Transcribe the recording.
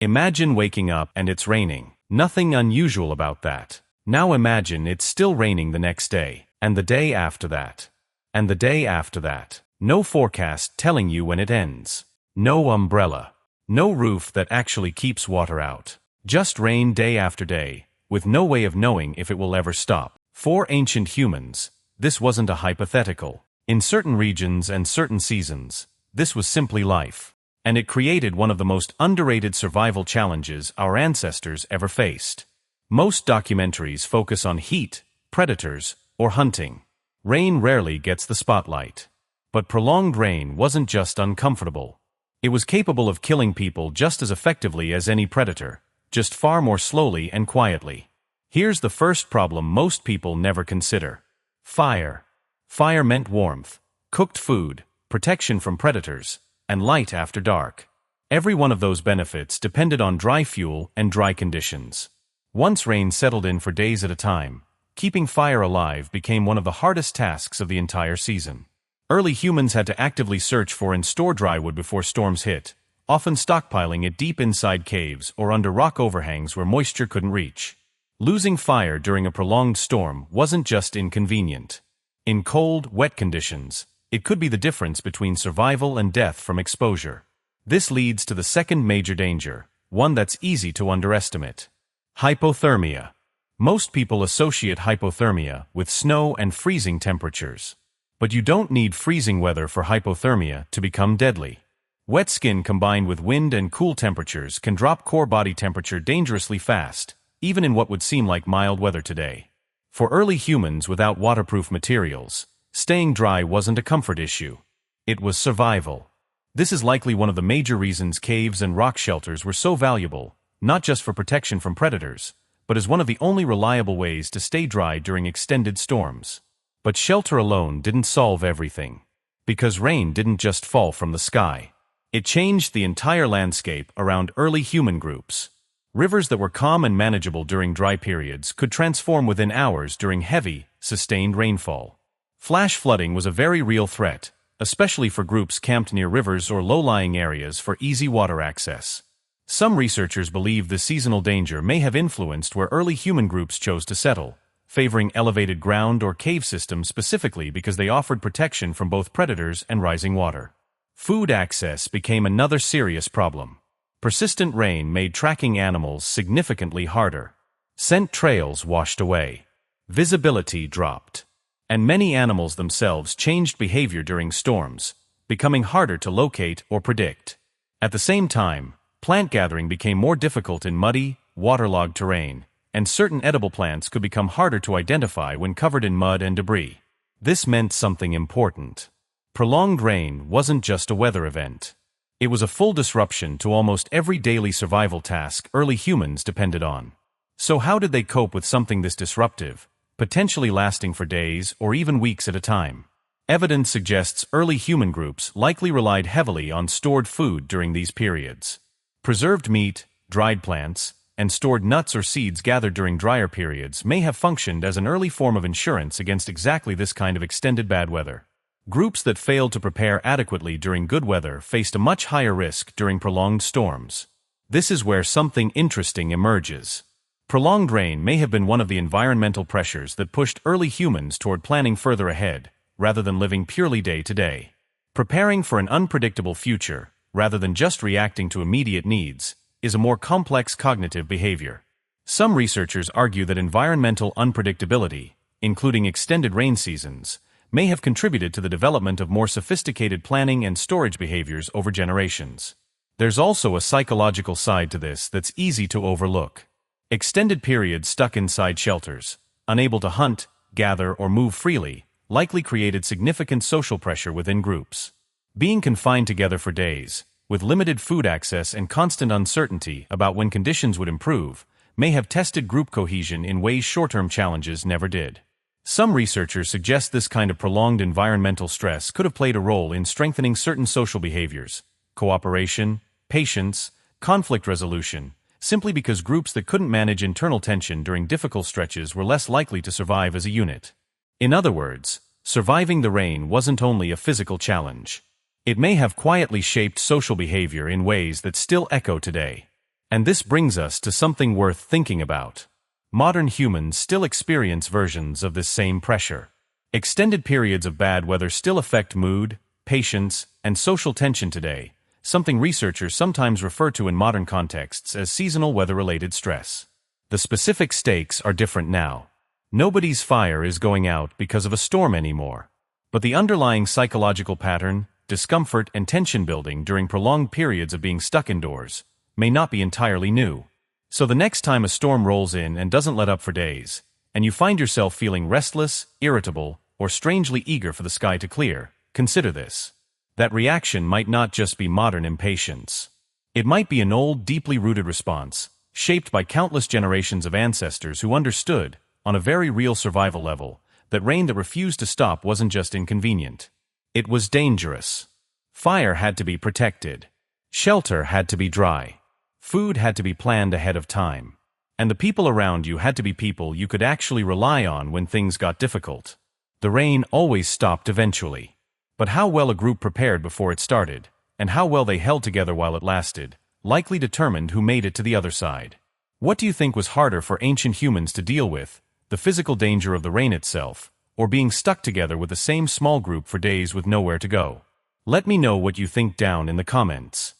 Imagine waking up and it's raining. Nothing unusual about that. Now imagine it's still raining the next day, and the day after that, and the day after that. No forecast telling you when it ends. No umbrella. No roof that actually keeps water out. Just rain day after day, with no way of knowing if it will ever stop. For ancient humans, this wasn't a hypothetical. In certain regions and certain seasons, this was simply life. And it created one of the most underrated survival challenges our ancestors ever faced. Most documentaries focus on heat, predators, or hunting. Rain rarely gets the spotlight. But prolonged rain wasn't just uncomfortable. It was capable of killing people just as effectively as any predator, just far more slowly and quietly. Here's the first problem most people never consider. Fire. Fire meant warmth, cooked food, protection from predators, and light after dark. Every one of those benefits depended on dry fuel and dry conditions. Once rain settled in for days at a time, keeping fire alive became one of the hardest tasks of the entire season. Early humans had to actively search for and store dry wood before storms hit, often stockpiling it deep inside caves or under rock overhangs where moisture couldn't reach. Losing fire during a prolonged storm wasn't just inconvenient. In cold, wet conditions, it could be the difference between survival and death from exposure. This leads to the second major danger, one that's easy to underestimate. Hypothermia. Most people associate hypothermia with snow and freezing temperatures. But you don't need freezing weather for hypothermia to become deadly. Wet skin combined with wind and cool temperatures can drop core body temperature dangerously fast, even in what would seem like mild weather today. For early humans without waterproof materials, staying dry wasn't a comfort issue. It was survival. This is likely one of the major reasons caves and rock shelters were so valuable, not just for protection from predators, but as one of the only reliable ways to stay dry during extended storms. But shelter alone didn't solve everything. Because rain didn't just fall from the sky. It changed the entire landscape around early human groups. Rivers that were calm and manageable during dry periods could transform within hours during heavy, sustained rainfall. Flash flooding was a very real threat, especially for groups camped near rivers or low-lying areas for easy water access. Some researchers believe the seasonal danger may have influenced where early human groups chose to settle, favoring elevated ground or cave systems specifically because they offered protection from both predators and rising water. Food access became another serious problem. Persistent rain made tracking animals significantly harder. Scent trails washed away. Visibility dropped. And many animals themselves changed behavior during storms, becoming harder to locate or predict. At the same time, plant gathering became more difficult in muddy, waterlogged terrain, and certain edible plants could become harder to identify when covered in mud and debris. This meant something important. Prolonged rain wasn't just a weather event. It was a full disruption to almost every daily survival task early humans depended on. So how did they cope with something this disruptive, potentially lasting for days or even weeks at a time? Evidence suggests early human groups likely relied heavily on stored food during these periods. Preserved meat, dried plants, and stored nuts or seeds gathered during drier periods may have functioned as an early form of insurance against exactly this kind of extended bad weather. Groups that failed to prepare adequately during good weather faced a much higher risk during prolonged storms. This is where something interesting emerges. Prolonged rain may have been one of the environmental pressures that pushed early humans toward planning further ahead, rather than living purely day to day. Preparing for an unpredictable future, rather than just reacting to immediate needs, is a more complex cognitive behavior. Some researchers argue that environmental unpredictability, including extended rain seasons, may have contributed to the development of more sophisticated planning and storage behaviors over generations. There's also a psychological side to this that's easy to overlook. Extended periods stuck inside shelters, unable to hunt, gather, or move freely, likely created significant social pressure within groups. Being confined together for days, with limited food access and constant uncertainty about when conditions would improve, may have tested group cohesion in ways short-term challenges never did. Some researchers suggest this kind of prolonged environmental stress could have played a role in strengthening certain social behaviors, cooperation, patience, conflict resolution, simply because groups that couldn't manage internal tension during difficult stretches were less likely to survive as a unit. In other words, surviving the rain wasn't only a physical challenge. It may have quietly shaped social behavior in ways that still echo today. And this brings us to something worth thinking about. Modern humans still experience versions of this same pressure. Extended periods of bad weather still affect mood, patience, and social tension today, something researchers sometimes refer to in modern contexts as seasonal weather-related stress. The specific stakes are different now. Nobody's fire is going out because of a storm anymore. But the underlying psychological pattern, discomfort and tension building during prolonged periods of being stuck indoors, may not be entirely new. So the next time a storm rolls in and doesn't let up for days, and you find yourself feeling restless, irritable, or strangely eager for the sky to clear, consider this. That reaction might not just be modern impatience. It might be an old, deeply rooted response, shaped by countless generations of ancestors who understood, on a very real survival level, that rain that refused to stop wasn't just inconvenient. It was dangerous. Fire had to be protected. Shelter had to be dry. Food had to be planned ahead of time. And the people around you had to be people you could actually rely on when things got difficult. The rain always stopped eventually. But how well a group prepared before it started, and how well they held together while it lasted, likely determined who made it to the other side. What do you think was harder for ancient humans to deal with, the physical danger of the rain itself, or being stuck together with the same small group for days with nowhere to go? Let me know what you think down in the comments.